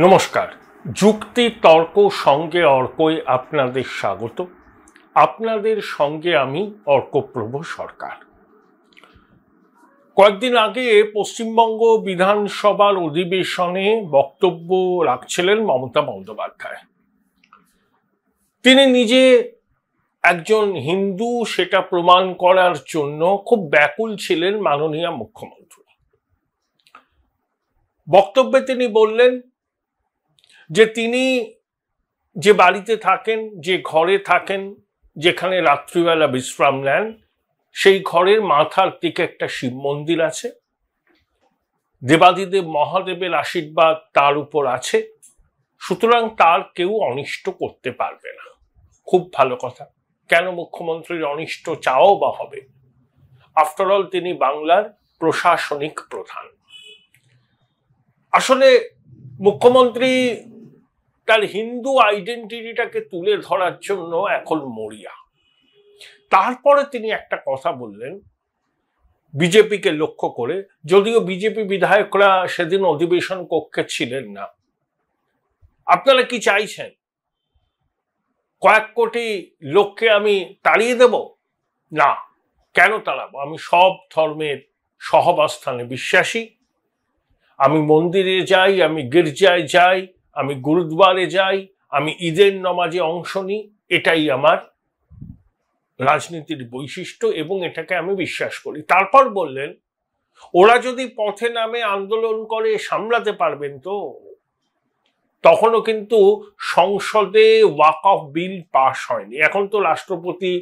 নমস্কার। যুক্তি তর্ক সঙ্গে অর্কই আপনাদের স্বাগত। আপনাদের সঙ্গে আমি অর্কপ্রভ সরকার। কয়েকদিন আগে পশ্চিমবঙ্গ বিধানসভার অধিবেশনে বক্তব্য রাখছিলেন মমতা বন্দ্যোপাধ্যায়। তিনি নিজে একজন হিন্দু সেটা প্রমাণ করার জন্য খুব ব্যাকুল ছিলেন মাননীয় মুখ্যমন্ত্রী। বক্তব্যে তিনি বললেন যে তিনি যে বাড়িতে থাকেন, যে ঘরে থাকেন, যেখানে রাত্রিবেলা বিশ্রাম নেন, সেই ঘরের মাথার দিকে একটা শিব মন্দির আছে। দেবাদিদেব মহাদেবের আশীর্বাদ তার উপর আছে, সুতরাং তার কেউ অনিষ্ট করতে পারবে না। খুব ভালো কথা। কেন মুখ্যমন্ত্রীর অনিষ্ট চাও বা হবে? আফটার অল তিনি বাংলার প্রশাসনিক প্রধান। আসলে মুখ্যমন্ত্রী তার হিন্দু আইডেন্টিটিটাকে তুলে ধরার জন্য এখন মরিয়া। তারপরে তিনি একটা কথা বললেন বিজেপিকে লক্ষ্য করে, যদিও বিজেপি বিধায়করা সেদিন অধিবেশন কক্ষে ছিলেন না। আপনারা কি চাইছেন কয়েক কোটি লোককে আমি তাড়িয়ে দেব? না, কেন তাড়াবো? আমি সব ধর্মের সহাবস্থানে বিশ্বাসী। আমি মন্দিরে যাই, আমি গির্জায় যাই, আমি গুরুদ্বারে যাই, আমি ঈদের নামাজে অংশ নিই। এটাই আমার রাজনীতির বৈশিষ্ট্য এবং এটাকে আমি বিশ্বাস করি। তারপর বললেন ওরা যদি পথে নামে আন্দোলন করে সামলাতে পারবেন তো? তখনও কিন্তু সংসদে ওয়াকফ বিল পাস হয়নি। এখন তো রাষ্ট্রপতি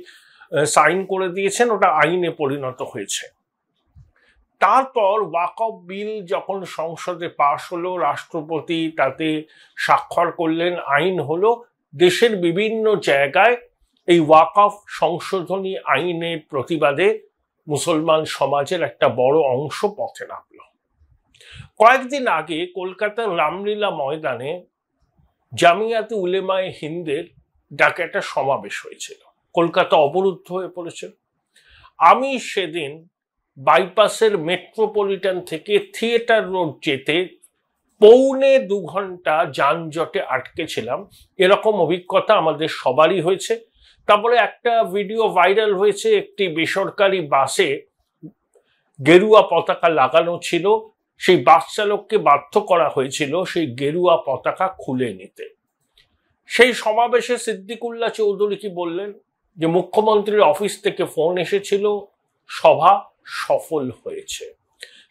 সাইন করে দিয়েছেন, ওটা আইনে পরিণত হয়েছে। তারপর ওয়াকফ বিল যখন সংসদে পাশ হলো, রাষ্ট্রপতি তাতে স্বাক্ষর করলেন, আইন হলো, দেশের বিভিন্ন জায়গায় এই ওয়াকফ সংশোধনী আইনের প্রতিবাদে মুসলমান সমাজের একটা বড় অংশ পথে নামল। কয়েকদিন আগে কলকাতার রামলীলা ময়দানে জামিয়াতে উলেমায়ে হিন্দের ডাকে একটা সমাবেশ হয়েছিল। কলকাতা অবরুদ্ধ হয়ে পড়েছিল। আমি সেদিন বাইপাসের মেট্রোপলিটন থেকে থিয়েটার রোড যেতে পৌনে 2 ঘন্টা যানজটে আটকে ছিলাম। এরকম অভিজ্ঞতা আমাদের সবারই হয়েছে। তারপরে একটা ভিডিও ভাইরাল হয়েছে, একটি বেসরকারি বাসে গেরুয়া পতাকা লাগানো ছিল, সেই বাস চালককে বাধ্য করা হয়েছিল সেই গেরুয়া পতাকা খুলে নিতে। সেই সমাবেশে সিদ্দিকুল্লাহ চৌধুরী কি বললেন যে মুখ্যমন্ত্রীর অফিস থেকে ফোন এসেছিল, সভা সফল হয়েছে।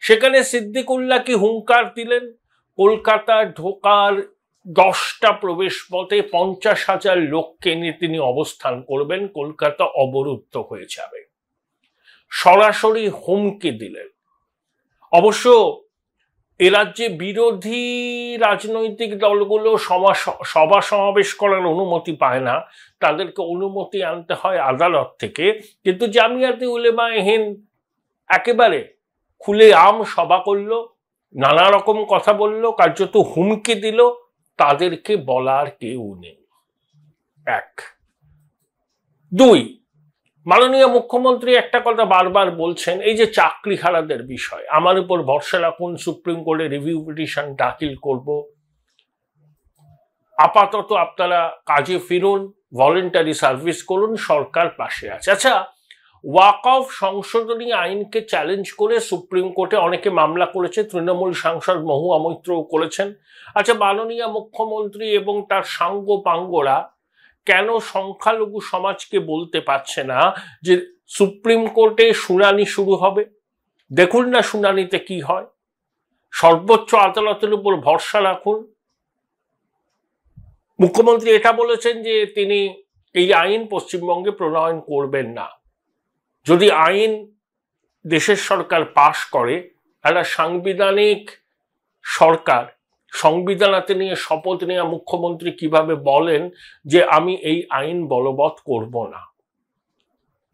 সেখানে সিদ্দিকুল্লাহ কি হুঙ্কার দিলেন, কলকাতা ঢোকার 10টা প্রবেশ পথে 50,000 লোককে নিয়ে তিনি অবস্থান করবেন, কলকাতা অবরুদ্ধ হয়ে যাবে। সরাসরি হুমকি দিলেন। অবশ্য এ রাজ্যে বিরোধী রাজনৈতিক দলগুলো সভা সমাবেশ করার অনুমতি পায় না, তাদেরকে অনুমতি আনতে হয় আদালত থেকে। কিন্তু জামিয়াতে উলেমায়ে হিন্দ একেবারে খুলে আম সভা করলো, নানা রকম কথা বলল, কার্যত হুমকি দিল, তাদেরকে বলার কেউ নেই। 1, 2, মাননীয় মুখ্যমন্ত্রী একটা কথা বারবার বলছেন, এই যে চাকরি হারাদের বিষয়, আমার উপর ভরসা রাখুন, সুপ্রিম কোর্টে রিভিউ পিটিশন দাখিল করব, আপাতত আপনারা কাজে ফিরুন, ভলেন্টারি সার্ভিস করুন, সরকার পাশে আছে। আচ্ছা, ওয়াকফ সংশোধনী আইনকে চ্যালেঞ্জ করে সুপ্রিম কোর্টে অনেকে মামলা করেছে, তৃণমূল সাংসদ মহুয়া মৈত্রও করেছেন। আচ্ছা, মাননীয় মুখ্যমন্ত্রী এবং তার সাঙ্গ পাঙ্গরা কেন সংখ্যালঘু সমাজকে বলতে পারছে না যে সুপ্রিম কোর্টে শুনানি শুরু হবে? দেখুন না শুনানিতে কি হয়। সর্বোচ্চ আদালতের উপর ভরসা রাখুন। মুখ্যমন্ত্রী এটা বলেছেন যে তিনি এই আইন পশ্চিমবঙ্গে প্রণয়ন করবেন না। যদি আইন দেশের সরকার পাশ করে, একটা সাংবিধানিক সরকার, সংবিধানাতে নিয়ে শপথ নেওয়া মুখ্যমন্ত্রী কিভাবে বলেন যে আমি এই আইন বলবৎ করব না?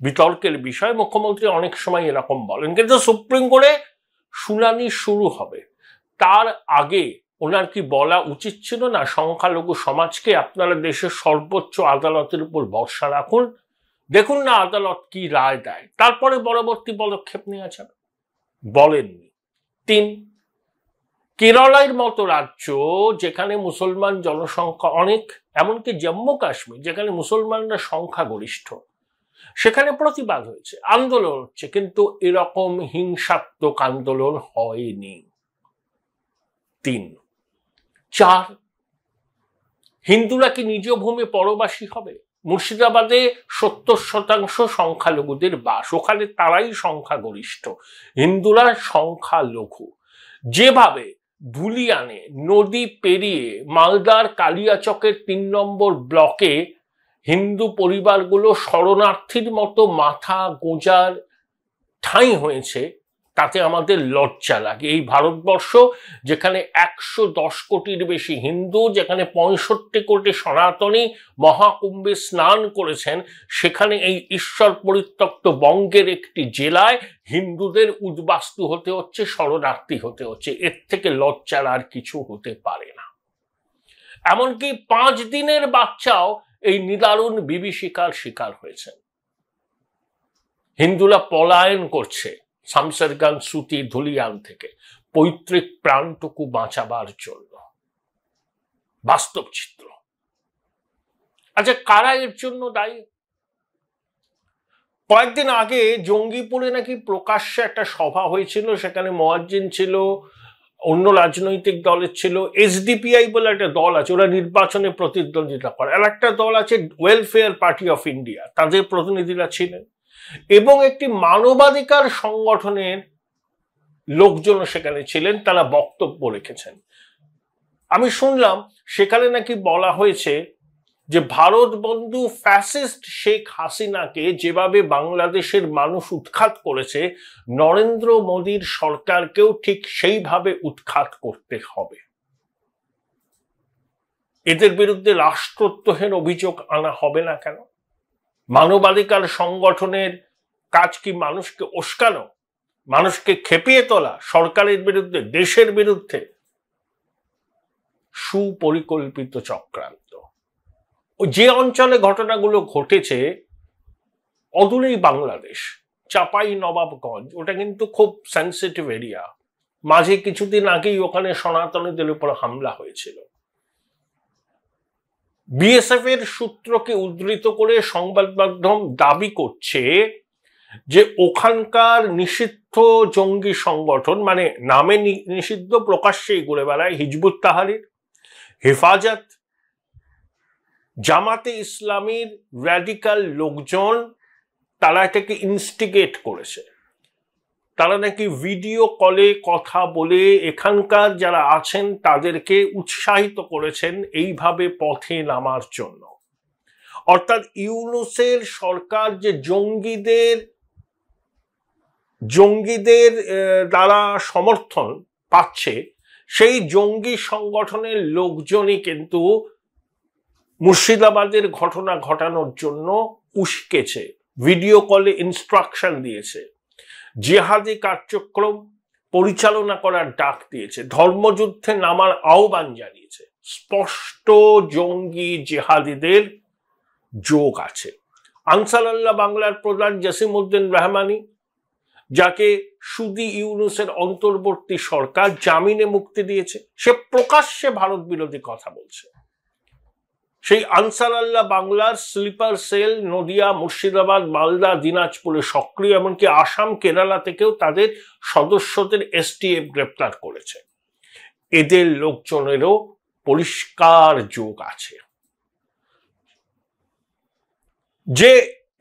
বিতর্কের বিষয়। মুখ্যমন্ত্রী অনেক সময় এরকম বলেন, কিন্তু সুপ্রিম কোর্টে শুনানি শুরু হবে, তার আগে ওনার কি বলা উচিত ছিল না সংখ্যালঘু সমাজকে আপনারা দেশের সর্বোচ্চ আদালতের উপর ভরসা রাখুন, দেখুন না আদালত কি রায় দেয়, তারপরে পরবর্তী পদক্ষেপ নেওয়া যাবে? বলেননি। 3, কেরালার মতো রাজ্য যেখানে মুসলমান জনসংখ্যা অনেক, এমনকি জম্মু কাশ্মীর যেখানে মুসলমানরা সংখ্যাগরিষ্ঠ, সেখানে প্রতিবাদ হয়েছে, আন্দোলন হচ্ছে, কিন্তু এরকম হিংসাত্মক আন্দোলন হয়নি। 3, 4, হিন্দুরা কি নিজ ভূমি পরবাসী হবে? মুর্শিদাবাদে 70% সংখ্যালঘুদের বাস, ওখানে তারাই সংখ্যাগরিষ্ঠ, হিন্দুরা সংখ্যালঘু। যেভাবে ধুলিয়ানে নদী পেরিয়ে মালদার কালিয়াচকের 3 নম্বর ব্লকে হিন্দু পরিবারগুলো শরণার্থীর মতো মাথা গোঁজার ঠাঁই হয়েছে, তাতে আমাদের লজ্জা লাগে। এই ভারতবর্ষ যেখানে 110 কোটির বেশি হিন্দু, যেখানে 65 কোটি সনাতনী মহাকুম্ভে স্নান করেছেন, সেখানে এই ঈশ্বর পরিত্যক্ত বঙ্গের একটি জেলায় হিন্দুদের উদ্বাস্তু হতে হচ্ছে, শরণার্থী হতে হচ্ছে। এর থেকে লজ্জার আর কিছু হতে পারে না। এমনকি 5 দিনের বাচ্চাও এই নিদারুণ বিভীষিকার শিকার হয়েছেন। হিন্দুরা পলায়ন করছে শামসেরগঞ্জ, সুতি, ধুলিয়ান থেকে পৈতৃক প্রাণটুকু বাঁচাবার জন্য। বাস্তব চিত্র। আচ্ছা, কারা এর জন্য দায়ী? কয়েকদিন আগে জঙ্গিপুরে নাকি প্রকাশ্যে একটা সভা হয়েছিল, সেখানে মুয়াজ্জিন ছিল, অন্য রাজনৈতিক দলের ছিল, এসডিপিআই বলে একটা দল আছে, ওরা নির্বাচনে প্রতিদ্বন্দ্বিতা করে, আর একটা দল আছে ওয়েলফেয়ার পার্টি অফ ইন্ডিয়া, তাদের প্রতিনিধিরা ছিলেন, এবং একটি মানবাধিকার সংগঠনের লোকজন সেখানে ছিলেন, তারা বক্তব্য রেখেছেন। আমি শুনলাম সেখানে নাকি বলা হয়েছে যে ভারত বন্ধু ফ্যাসিস্ট শেখ হাসিনাকে যেভাবে বাংলাদেশের মানুষ উৎখাত করেছে, নরেন্দ্র মোদীর সরকারকেও ঠিক সেইভাবে উৎখাত করতে হবে। এদের বিরুদ্ধে রাষ্ট্রদ্রোহের অভিযোগ আনা হবে না কেন? মানবাধিকার সংগঠনের কাজ কি মানুষকে উস্কানো, মানুষকে খেপিয়ে তোলা সরকারের বিরুদ্ধে, দেশের বিরুদ্ধে? সুপরিকল্পিত চক্রান্ত। যে অঞ্চলে ঘটনাগুলো ঘটেছে অদূরেই বাংলাদেশ, চাপাই নবাবগঞ্জ, ওটা কিন্তু খুব সেন্সিটিভ এরিয়া। মাঝে কিছুদিন আগেই ওখানে সনাতনীদের উপর হামলা হয়েছিল। বিএসএফ এর সূত্রকে উদ্ধৃত করে সংবাদ মাধ্যম দাবি করছে যে ওখানকার নিষিদ্ধ জঙ্গি সংগঠন, মানে নামে নিষিদ্ধ, প্রকাশ্যেই ঘুরে বেড়ায়, হিজবুত তাহরির, হেফাজত, জামাতে ইসলামীর র্যাডিক্যাল লোকজন, তারা এটাকে ইনস্টিগেট করেছে। তারা নাকি ভিডিও কলে কথা বলে এখানকার যারা আছেন তাদেরকে উৎসাহিত করেছেন এইভাবে পথে নামার জন্য। অর্থাৎ ইউনূসের সরকার যে জঙ্গিদের দ্বারা সমর্থন পাচ্ছে, সেই জঙ্গি সংগঠনের লোকজনই কিন্তু মুর্শিদাবাদের ঘটনা ঘটানোর জন্য উস্কেছে, ভিডিও কলে ইনস্ট্রাকশন দিয়েছে, জিহাদি কার্যক্রম পরিচালনা করার ডাক দিয়েছে, ধর্মযুদ্ধে নামার আহ্বান জানিয়েছে। স্পষ্ট জঙ্গি জিহাদিদের যোগ আছে। আনসারুল্লাহ বাংলার প্রধান জসিমউদ্দিন রহমানি, যাকে সুদি ইউনূসের অন্তর্বর্তী সরকার জামিনে মুক্তি দিয়েছে, সে প্রকাশ্যে ভারত বিরোধী কথা বলছে। সেই আনসারুল্লাহ বাংলার স্লিপার সেল নদিয়া, মুর্শিদাবাদ, মালদা, দিনাজপুরে সক্রিয়, এমনকি আসাম, কেরালা থেকেও তাদের সদস্যদের এসটিএফ গ্রেপ্তার করেছে। এদের লোকজনেরও পরিষ্কার যোগ আছে। যে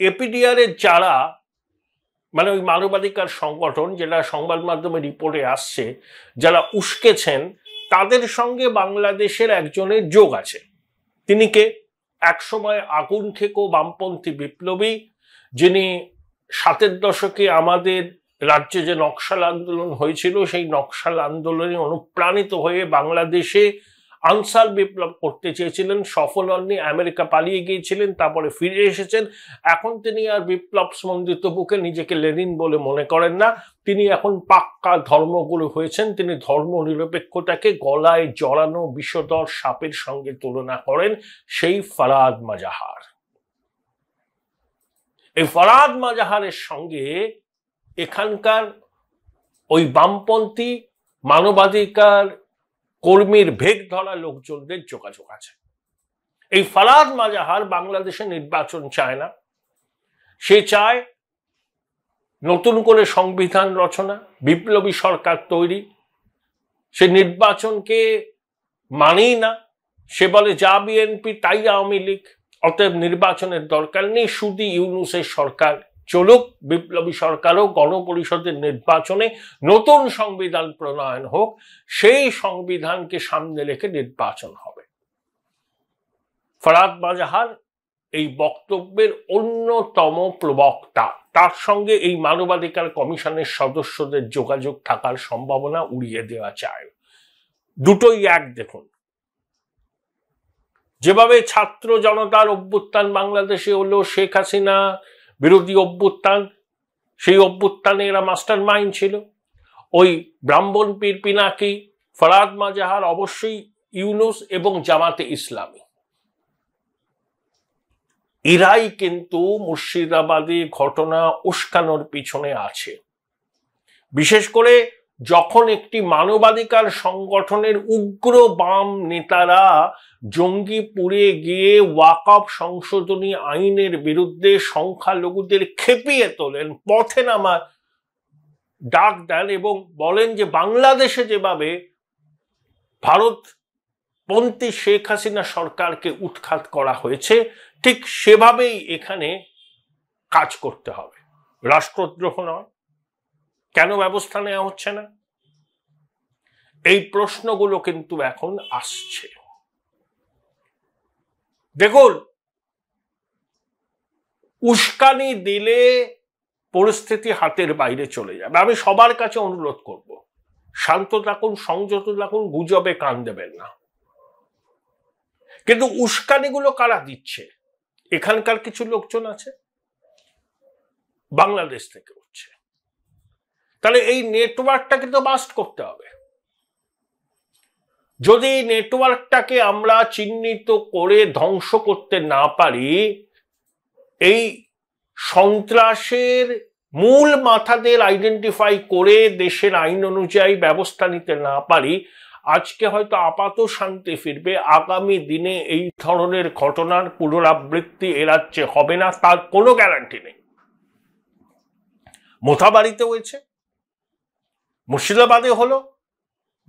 এপিডিআর এর যারা, মানে ওই মানবাধিকার সংগঠন যেটা সংবাদ মাধ্যমে রিপোর্টে আসছে, যারা উস্কেছেন, তাদের সঙ্গে বাংলাদেশের একজনের যোগ আছে। তিনি কে? একসময় আগুন খেকো বামপন্থী বিপ্লবী, যিনি 70-এর দশকে আমাদের রাজ্যে যে নকশাল আন্দোলন হয়েছিল, সেই নকশাল আন্দোলনে অনুপ্রাণিত হয়ে বাংলাদেশে আনসার বিপ্লব করতে চেয়েছিলেন, সফল হননি, আমেরিকা পালিয়ে গিয়েছিলেন, তারপরে ফিরে এসেছেন। এখন তিনি আর বিপ্লব স্পন্দিত বুকে নিজেকে লেনিন বলে মনে করেন না, তিনি এখন পাক্কা ধর্মগুরু হয়েছেন। তিনি ধর্ম নিরপেক্ষতাকে গলায় জড়ানো বিষধর সাপের সঙ্গে তুলনা করেন, সেই ফরহাদ মাজাহার। এই ফরহাদ মাজাহারের সঙ্গে এখানকার ওই বামপন্থী মানবাধিকার কর্মীর ভেগ ধরা লোকজনদের যোগাযোগ আছে। এই ফারাদ মাজাহার বাংলাদেশে নির্বাচন চায় না, সে চায় নতুন করে সংবিধান রচনা, বিপ্লবী সরকার তৈরি। সে নির্বাচনকে মানেই না, সে বলে যা বিএনপি তাই আওয়ামী লীগ, অতএব নির্বাচনের দরকার নেই, শুধু ইউনূসের সরকার চলুক, বিপ্লবী সরকারও গণপরিষদের নির্বাচনে নতুন সংবিধান প্রণয়ন হোক, সেই সংবিধানকে সামনে রেখে নির্বাচন হবে। ফারাদ মাজাহার এই বক্তব্যের অন্যতম প্রবক্তা, তার সঙ্গে এই মানবাধিকার কমিশনের সদস্যদের যোগাযোগ থাকার সম্ভাবনা উড়িয়ে দেওয়া চায়। দুটোই এক। দেখুন, যেভাবে ছাত্র জনতার অভ্যুত্থান বাংলাদেশে হলো, শেখ হাসিনা বিরোধী অভ্যুত্থান, সেই অভ্যুত্থানে এরা মাস্টার মাইন্ড ছিল। ওই ব্রাহ্মণ পীর পিনাকি, ফারাদ মাজাহার অবশ্যই ইউনূস এবং জামাতে ইসলামী, এরাই কিন্তু মুর্শিদাবাদে ঘটনা উস্কানোর পিছনে আছে। বিশেষ করে যখন একটি মানবাধিকার সংগঠনের উগ্র বাম নেতারা জঙ্গিপুরে গিয়ে ওয়াকফ সংশোধনী আইনের বিরুদ্ধে সংখ্যালঘুদের খেপিয়ে তোলেন, পথে নামার ডাক দেন এবং বলেন যে বাংলাদেশে যেভাবে ভারতপন্থী শেখ হাসিনা সরকারকে উৎখাত করা হয়েছে, ঠিক সেভাবেই এখানে কাজ করতে হবে, রাষ্ট্রদ্রোহ নয়। কেন ব্যবস্থা নেওয়া হচ্ছে না? এই প্রশ্নগুলো কিন্তু এখন আসছে। দেখুন, উস্কানি দিলে পরিস্থিতি হাতের বাইরে চলে যাবে। আমি সবার কাছে অনুরোধ করব, শান্ত থাকুন, সংযত থাকুন, গুজবে কান দেবেন না। কিন্তু উস্কানিগুলো কারা দিচ্ছে? এখানকার কিছু লোকজন আছে, বাংলাদেশ থেকে হচ্ছে। তাহলে এই নেটওয়ার্কটাকে তো বাস্ট করতে হবে। যদি এই নেটওয়ার্কটাকে আমরা চিহ্নিত করে ধ্বংস করতে না পারি, এই সন্ত্রাসের মূল মাথাদের আইডেন্টিফাই করে দেশের আইন অনুযায়ী ব্যবস্থা নিতে না পারি, আজকে হয়তো আপাত শান্তি ফিরবে, আগামী দিনে এই ধরনের ঘটনার পুনরাবৃত্তি এ রাজ্যে হবে না, তার কোনো গ্যারান্টি নেই। মোথাবাড়িতে হয়েছে, মুর্শিদাবাদে হলো,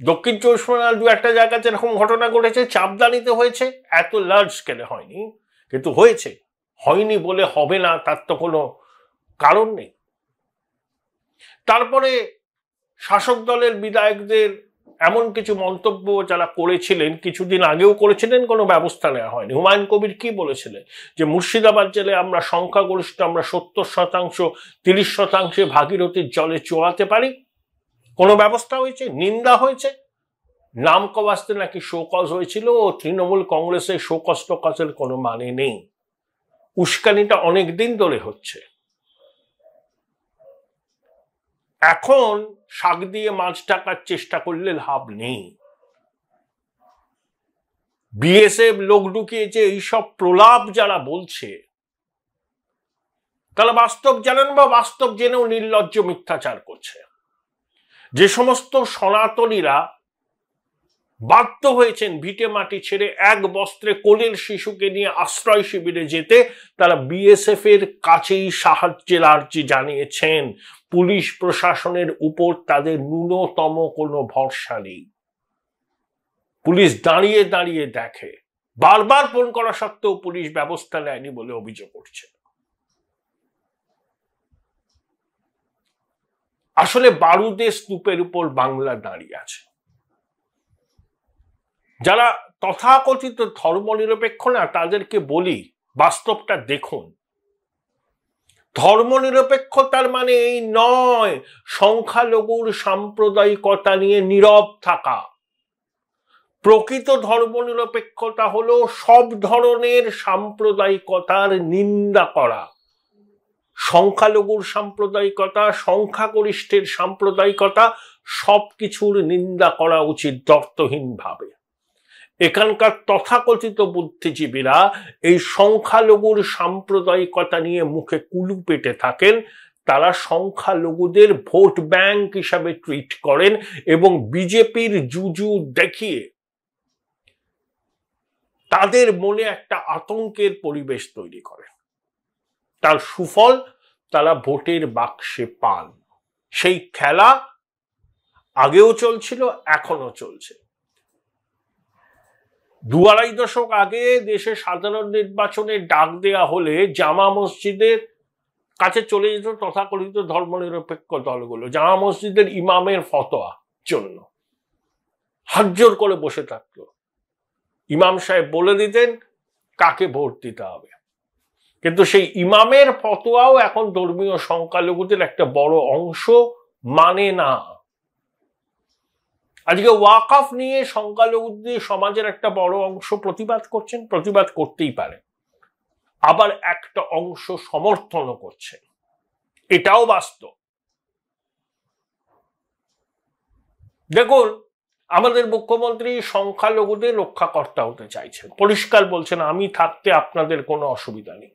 দক্ষিণ চব্বিশ পরগনার দু একটা জায়গাতে এরকম ঘটনা ঘটেছে, চাপদানিতে হয়েছে, এত লার্জ স্কেলে হয়নি, কিন্তু হয়েছে। হয়নি বলে হবে না তার তো কোনো কারণ নেই। তারপরে শাসক দলের বিধায়কদের এমন কিছু মন্তব্য যারা করেছিলেন, কিছুদিন আগেও করেছিলেন, কোনো ব্যবস্থা নেওয়া হয়নি। হুমায়ুন কবির কি বলেছিলেন? যে মুর্শিদাবাদ জেলে আমরা সংখ্যাগরিষ্ঠ, আমরা 70%, 30% ভাগীরথীর জলে চোয়াতে পারি, কোনো ব্যবস্থা হয়েছে? নিন্দা হয়েছে। নাম কবাস্তে নাকি শোকজ হয়েছিল, ও তৃণমূল কংগ্রেসের শোকজ টোকজের কোনো মানে নেই। উস্কানিটা অনেক দিন ধরে হচ্ছে। এখন শাক দিয়ে মাছ ঢাকার চেষ্টা করলে লাভ নেই। বিএসএফ লোক ঢুকিয়েছে, এইসব প্রলাপ যারা বলছে, তারা বাস্তব জানেন বা বাস্তব জেনেও নির্লজ্জ মিথ্যাচার করছে। যে সমস্ত সনাতনীরা বাধ্য হয়েছেন ভিটে মাটি ছেড়ে এক বস্ত্রে কোলের শিশুকে নিয়ে আশ্রয় শিবিরে যেতে, তারা বিএসএফ এর কাছেই সাহায্যের আর্জি জানিয়েছেন। পুলিশ প্রশাসনের উপর তাদের ন্যূনতম কোনো ভরসা নেই। পুলিশ দাঁড়িয়ে দাঁড়িয়ে দেখে, বারবার ফোন করা সত্ত্বেও পুলিশ ব্যবস্থা নেয়নি বলে অভিযোগ করছে। আসলে বারুদের স্তূপের উপর বাংলা দাঁড়িয়ে আছে। যারা তথাকথিত ধর্মনিরপেক্ষ না, তাদেরকে বলি বাস্তবটা দেখুন। ধর্মনিরপেক্ষতার মানে এই নয় সংখ্যালঘুর সাম্প্রদায়িকতা নিয়ে নীরব থাকা। প্রকৃত ধর্মনিরপেক্ষতা হলো সব ধরনের সাম্প্রদায়িকতার নিন্দা করা। সংখ্যালঘুর সাম্প্রদায়িকতা, সংখ্যাগরিষ্ঠের সাম্প্রদায়িকতা, সবকিছুর নিন্দা করা উচিত দ্বর্থহীনভাবে। এখানকার তথাকথিত বুদ্ধিজীবীরা এই সংখ্যালঘুর সাম্প্রদায়িকতা নিয়ে মুখে কুলু পেটে থাকেন, তারা সংখ্যালঘুদের ভোট ব্যাংক হিসাবে ট্রিট করেন এবং বিজেপির জুজু দেখিয়ে তাদের মনে একটা আতঙ্কের পরিবেশ তৈরি করেন। তার সুফল তারা ভোটের বাক্সে পান। সেই খেলা আগেও চলছিল, এখনো চলছে। 2-2.5 দশক আগে দেশে সাধারণ নির্বাচনে ডাক দেয়া হলে জামা মসজিদের কাছে চলে যেত তথাকথিত ধর্মনিরপেক্ষ দলগুলো, জামা মসজিদের ইমামের ফতোয়া জন্য হাতজোর করে বসে থাকতো। ইমাম সাহেব বলে দিতেন কাকে ভোট দিতে হবে, কিন্তু সেই ইমামের ফতোয়াও এখন ধর্মীয় সংখ্যালঘুদের একটা বড় অংশ মানে না। আজকে ওয়াকফ নিয়ে সংখ্যালঘুদের সমাজের একটা বড় অংশ প্রতিবাদ করছেন, প্রতিবাদ করতেই পারে, আবার একটা অংশ সমর্থনও করছে, এটাও বাস্তব। দেখুন, আমাদের মুখ্যমন্ত্রী সংখ্যালঘুদের রক্ষাকর্তা হতে চাইছেন, পরিষ্কার বলছেন আমি থাকতে আপনাদের কোনো অসুবিধা নেই,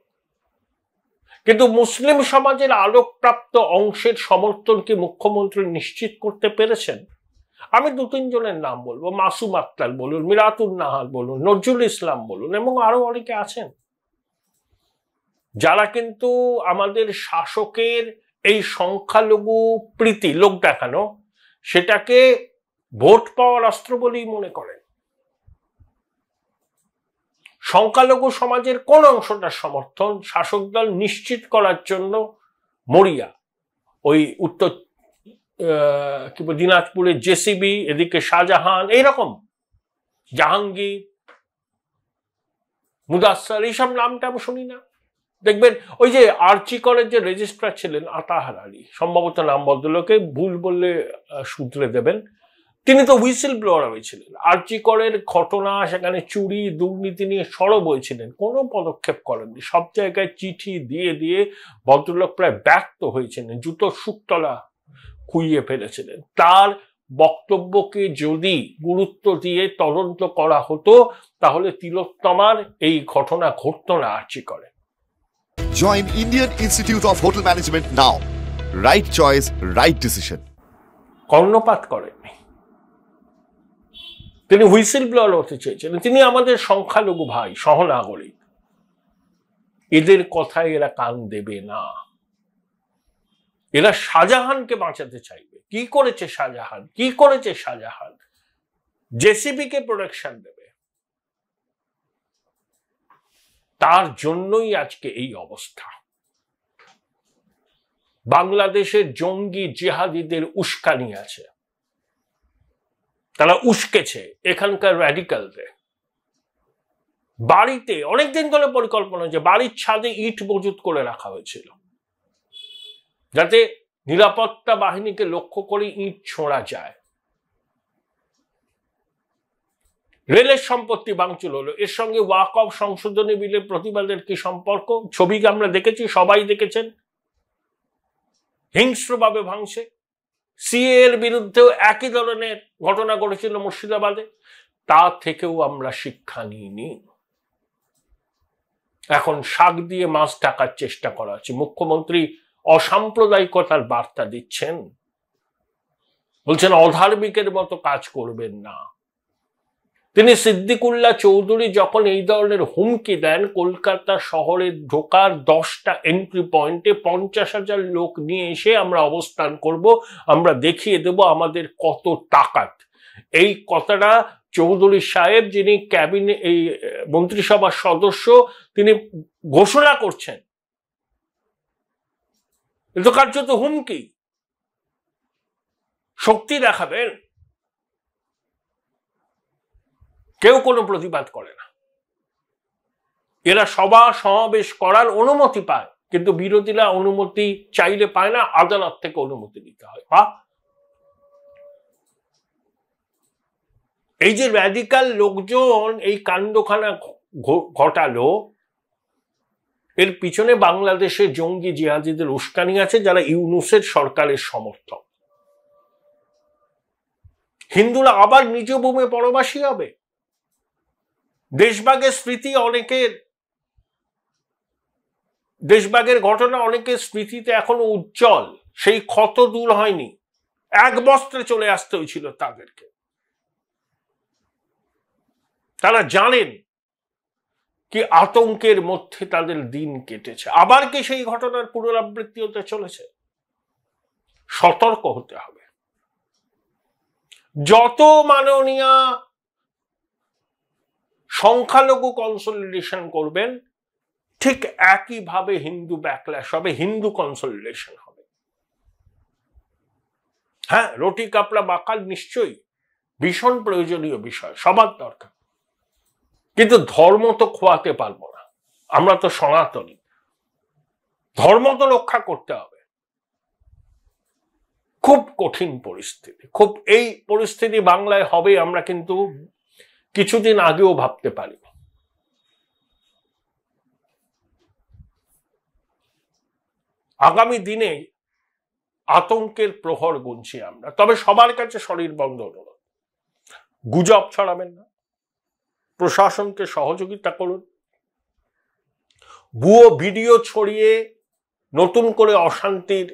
কিন্তু মুসলিম সমাজের আলোকপ্রাপ্ত অংশের সমর্থন কি মুখ্যমন্ত্রী নিশ্চিত করতে পেরেছেন? আমি 2-3 জনের নাম বলবো, মাসুম আক্তার বলুন, মিরাতুন নাহার বলুন, নজরুল ইসলাম বলুন, এবং আরো অনেকে আছেন যারা কিন্তু আমাদের শাসকের এই সংখ্যালঘু প্রীতি লোক দেখানো সেটাকে ভোট পাওয়ার অস্ত্র বলেই মনে করেন। সংখ্যালঘু সমাজের কোন অংশটার সমর্থন শাসক দল নিশ্চিত করার জন্য মরিয়া। ওই উত্তর দিনাজপুরের জেসিবি, এদিকে শাহজাহান, এইরকম জাহাঙ্গীর, মুদাসসার, এইসব নামটা আমি শুনি না। দেখবেন ওই যে আর্চি কলের যে রেজিস্ট্রার ছিলেন আতাহার আলী, সম্ভবত নাম ভদ্রলোকে, ভুল বললে শুধরে দেবেন, তিনি তো হুইসেল ব্লোয়ার হয়েছিলেন। আর্চি করের ঘটনা, সেখানে চুরি দুর্নীতি নিয়ে সরব হয়েছিলেন, কোনো পদক্ষেপ করেননি, সব জায়গায় চিঠি দিয়ে দিয়ে ভদ্রলোক প্রায় ব্যর্থ হয়েছিলেন, জুতোর সুতলা খুইয়ে ফেলেছিলেন। তার বক্তব্যকে যদি গুরুত্ব দিয়ে তদন্ত করা হতো তাহলে তিলোত্তমার এই ঘটনা ঘটতো না আর্চি করে। Join Indian Institute of Hotel Management now. Right choice, right decision. কর্ণপাত করেননি, তিনি হুইসেল ব্লোয়ার হতে চেয়েছিলেন। তিনি আমাদের সংখ্যালঘু ভাই, সহনাগরিক, এদের কথায় এরা কান দেবে না। এরা শাহজাহানকে বাঁচাতে চাইবে। কি করেছে শাহজাহান, কি করেছে শাহজাহান? জেসিবি কে প্রোটেকশন দেবে, তার জন্যই আজকে এই অবস্থা। বাংলাদেশের জঙ্গি জিহাদিদের উস্কানি আছে, তারা উস্কেছে এখানকার র্যাডিক্যালদের। বাড়িতে অনেকদিন ধরে পরিকল্পনা যে বাড়ির ছাদে ইট মজুত করে রাখা হয়েছিল যাতে নিরাপত্তা বাহিনীকে লক্ষ্য করে ইট ছোঁড়া যায়। রেলের সম্পত্তি ভাঙচুর হলো, এর সঙ্গে ওয়াকফ সংশোধনী বিলের প্রতিবাদের কি সম্পর্ক? ছবি আমরা দেখেছি, সবাই দেখেছেন, হিংস্রভাবে ভাঙছে। সিএ এর বিরুদ্ধেও একই ধরনের ঘটনা ঘটেছিল মুর্শিদাবাদে, তা থেকেও আমরা শিক্ষা নিইনি। এখন শাক দিয়ে মাছ ঢাকার চেষ্টা করা হচ্ছে। মুখ্যমন্ত্রী অসাম্প্রদায়িকতার বার্তা দিচ্ছেন, বলছেন অধার্মিকের মতো কাজ করবেন না। তিনি সিদ্দিকুল্লাহ চৌধুরী যখন এই ধরনের হুমকি দেন, কলকাতা শহরে ঢোকার 10টা এন্ট্রি পয়েন্টে 50,000 লোক নিয়ে এসে আমরা অবস্থান করব, আমরা দেখিয়ে দেব আমাদের কত তাকাত, এই কথাটা চৌধুরী সাহেব, যিনি ক্যাবিনেট এই মন্ত্রিসভার সদস্য, তিনি ঘোষণা করছেন। এটা কার্যত হুমকি। শক্তি দেখাবেন, কেউ কোনো প্রতিবাদ করে না। এরা সভা সমাবেশ করার অনুমতি পায়, কিন্তু বিরোধীরা অনুমতি চাইলে পায় না, আদালত থেকে অনুমতি নিতে হয়। এই যে র্যাডিক্যাল লোকজন এই কাণ্ডখানা ঘটালো, এর পিছনে বাংলাদেশের জঙ্গি জিহাদিদের উস্কানি আছে, যারা ইউনূসের সরকারের সমর্থক। হিন্দুরা আবার নিজ ভূমে পরবাসী হবে। দেশভাগের স্মৃতি অনেকের দেশভাগের ঘটনা অনেকের স্মৃতিতে এখনো উজ্জ্বল, সেই ক্ষত দূর হয়নি, এক বস্ত্রে চলে আসতে হয়েছিল তাদেরকে। তারা জানেন কি আতঙ্কের মধ্যে তাদের দিন কেটেছে। আবার কি সেই ঘটনার পুনরাবৃত্তি হতে চলেছে? সতর্ক হতে হবে। যত মাননীয় সংখ্যালঘু কনসলিডেশন করবেন, ঠিক একইভাবে হিন্দু ব্যাকল্যাশ হবে, হিন্দু কনসলিডেশন হবে। হ্যাঁ, রুটি কাপড়া বাকাল নিশ্চয়ই ভীষণ প্রয়োজনীয় বিষয়, সবার দরকার, কিন্তু ধর্ম তো খোয়াতে পারবো না, আমরা তো সনাতনী, ধর্ম তো রক্ষা করতে হবে। খুব কঠিন পরিস্থিতি, খুব এই পরিস্থিতি বাংলায় হবে আমরা কিন্তু কিছুদিন আগেও ভাবতে পারি। আগামী দিনে আতঙ্কের প্রহর গুনছি আমরা। তবে সবার কাছে শরীর বন্ধ অনুরোধ, গুজব ছড়াবেন না, প্রশাসনকে সহযোগিতা করুন, ভুয়ো ভিডিও ছড়িয়ে নতুন করে অশান্তির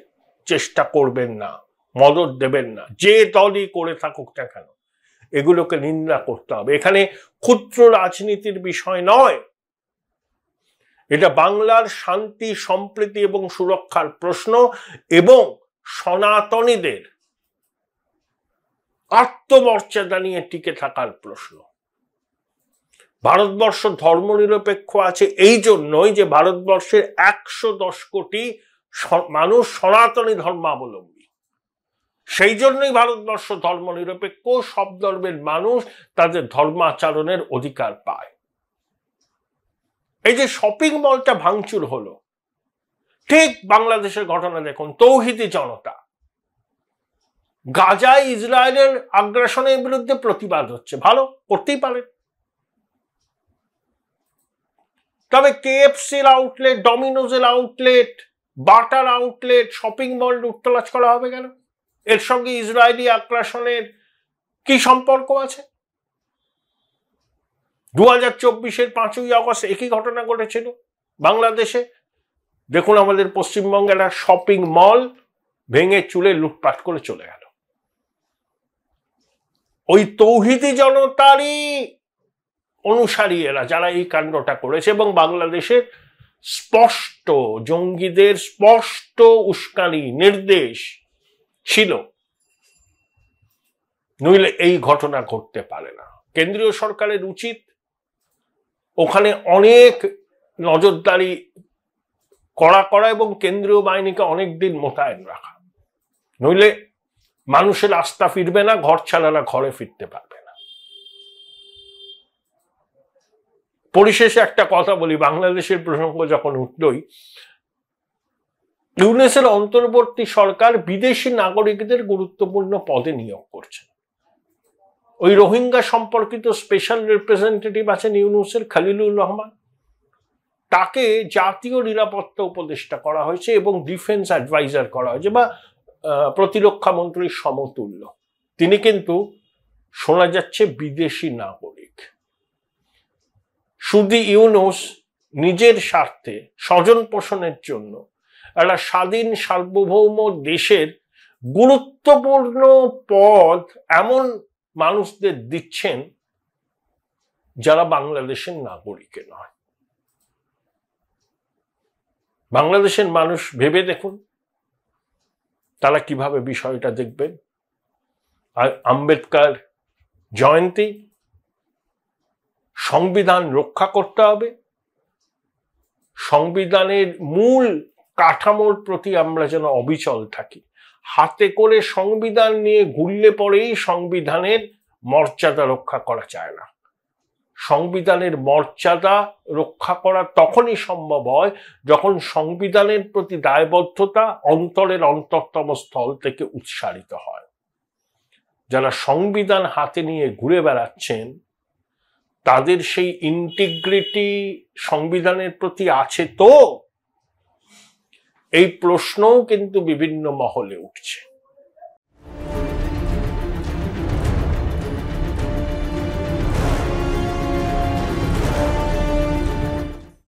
চেষ্টা করবেন না, মদত দেবেন না, যে দলই করে থাকুক না কেন এগুলোকে নিন্দা করতে হবে। এখানে ক্ষুদ্র রাজনীতির বিষয় নয়, এটা বাংলার শান্তি, সম্প্রীতি এবং সুরক্ষার প্রশ্ন এবং সনাতনীদের আত্মমর্যাদা নিয়ে টিকে থাকার প্রশ্ন। ভারতবর্ষ ধর্মনিরপেক্ষ আছে এই জন্যই যে ভারতবর্ষের 110 কোটি মানুষ সনাতনী ধর্মাবলম্বী। সেই জন্যই ভারতবর্ষ ধর্মনিরপেক্ষ, সব ধর্মের মানুষ তাদের ধর্মাচরণের অধিকার পায়। এই যে শপিং মলটা ভাঙচুর হলো, ঠিক বাংলাদেশের ঘটনা দেখুন, তৌহিদি জনতা গাজায় ইসরায়েলের আগ্রাসনের বিরুদ্ধে প্রতিবাদ হচ্ছে, ভালো, করতেই পারেন। তবে কেএফসির আউটলেট, ডমিনোজের আউটলেট, বাটার আউটলেট, শপিং মল লুটতরাজ করা হবে কেন? এর সঙ্গে ইসরায়েলি আগ্রাসনের কি সম্পর্ক আছে? 2024-এর 5ই আগস্ট একই ঘটনা ঘটেছিল বাংলাদেশে। দেখুন, আমাদের পশ্চিমবঙ্গে একটা শপিং মল ভেঙে চুলে লুটপাট করে চলে গেল। ওই তৌহিদি জনতারই অনুসারী এরা, যারা এই কাণ্ডটা করেছে, এবং বাংলাদেশের স্পষ্ট জঙ্গিদের স্পষ্ট উস্কানি নির্দেশ ছিল, নইলে এই ঘটনা ঘটতে পারে না। কেন্দ্রীয় সরকারের উচিত ওখানে অনেক নজরদারি করা এবং কেন্দ্রীয় বাহিনীকে অনেকদিন মোতায়েন রাখা, নইলে মানুষের আস্থা ফিরবে না, ঘর ছাড়ারা ঘরে ফিরতে পারবে না। পরিশেষে একটা কথা বলি, বাংলাদেশের প্রসঙ্গ যখন উঠলই, ইউনূসের অন্তর্বর্তী সরকার বিদেশি নাগরিকদের গুরুত্বপূর্ণ পদে নিয়োগ করছে। ওই রোহিঙ্গা সম্পর্কিত স্পেশাল রিপ্রেজেন্টেটিভ আছেন ইউনূসের, খলিলুর রহমান, তাকে জাতীয় নিরাপত্তা উপদেষ্টা করা হয়েছে এবং ডিফেন্স অ্যাডভাইজার করা হয়েছে, বা প্রতিরক্ষা মন্ত্রীর সমতুল্য। তিনি কিন্তু শোনা যাচ্ছে বিদেশি নাগরিক। শুধু ইউনূস নিজের স্বার্থে, স্বজন পোষণের জন্য একটা স্বাধীন সার্বভৌম দেশের গুরুত্বপূর্ণ পদ এমন মানুষদের দিচ্ছেন যারা বাংলাদেশের নাগরিক নয়। বাংলাদেশের মানুষ ভেবে দেখুন তারা কিভাবে বিষয়টা দেখবেন। আর আম্বেদকর জয়ন্তী, সংবিধান রক্ষা করতে হবে, সংবিধানের মূল কাঠামোর প্রতি আমরা যেন অবিচল থাকি। হাতে করে সংবিধান নিয়ে ঘুরলে পরেই সংবিধানের মর্যাদা রক্ষা করা যায় না। সংবিধানের মর্যাদা রক্ষা করা তখনই সম্ভব হয় যখন সংবিধানের প্রতি দায়বদ্ধতা অন্তরের অন্তরতম স্থল থেকে উৎসারিত হয়। যারা সংবিধান হাতে নিয়ে ঘুরে বেড়াচ্ছেন তাদের সেই ইন্টিগ্রিটি সংবিধানের প্রতি আছে তো? এই প্রশ্নও কিন্তু বিভিন্ন মহলে উঠছে।